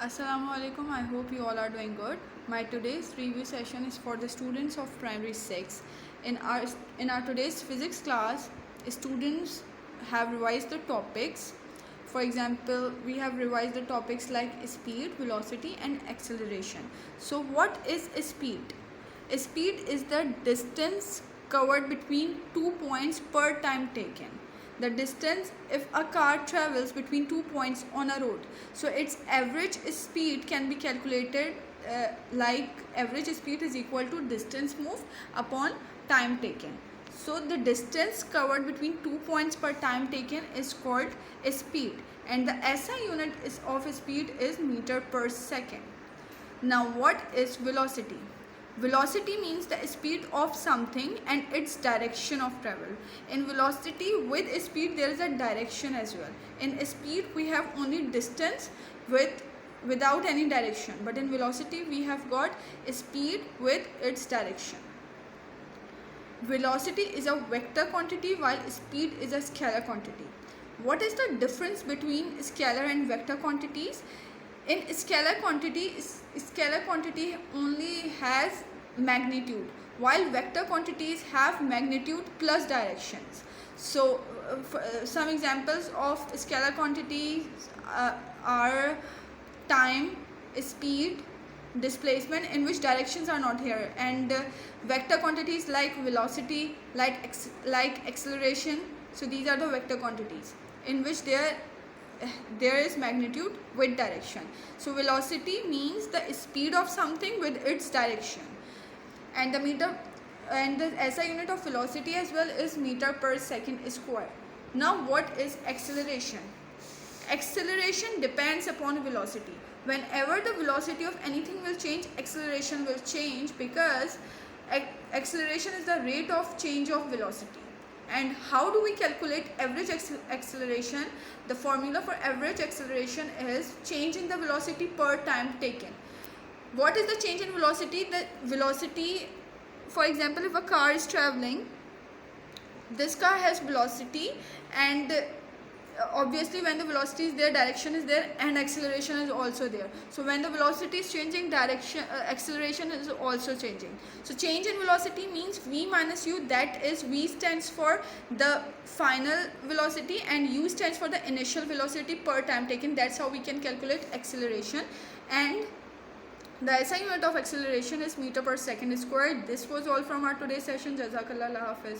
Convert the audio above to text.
Assalamu alaikum. I hope you all are doing good. My today's review session is for the students of primary 6. In our today's physics class, students have revised the topics. For example, we have revised the topics like speed, velocity and acceleration. So what is speed? Speed is the distance covered between 2 points per time taken. The distance if a car travels between 2 points on a road, so its average speed can be calculated like average speed is equal to distance moved upon time taken. So the distance covered between 2 points per time taken is called speed, and the SI unit of speed is meter per second. Now what is velocity? Velocity means the speed of something and its direction of travel. In velocity with speed there is a direction as well. In speed we have only distance without any direction, but in velocity we have got speed with its direction. Velocity is a vector quantity while speed is a scalar quantity. What is the difference between scalar and vector quantities? In scalar quantity only has magnitude, while vector quantities have magnitude plus directions. So some examples of scalar quantities are time, speed, displacement, in which directions are not here, and vector quantities like velocity, like acceleration. So these are the vector quantities in which there is magnitude with direction. So velocity means the speed of something with its direction, and the SI unit of velocity as well is meter per second square. Now what is acceleration? Acceleration depends upon velocity. Whenever the velocity of anything will change, acceleration will change, because acceleration is the rate of change of velocity. And how do we calculate average acceleration? The formula for average acceleration is change in the velocity per time taken. What is the change in velocity? The velocity, for example, if a car is traveling, this car has velocity, and obviously when the velocity is there, direction is there, and acceleration is also there. So when the velocity is changing, direction acceleration is also changing. So change in velocity means v minus u, that is v stands for the final velocity and u stands for the initial velocity per time taken. That's how we can calculate acceleration. And the SI unit of acceleration is meter per second squared. This was all from our today's session. Jazakallah, Allah Hafiz.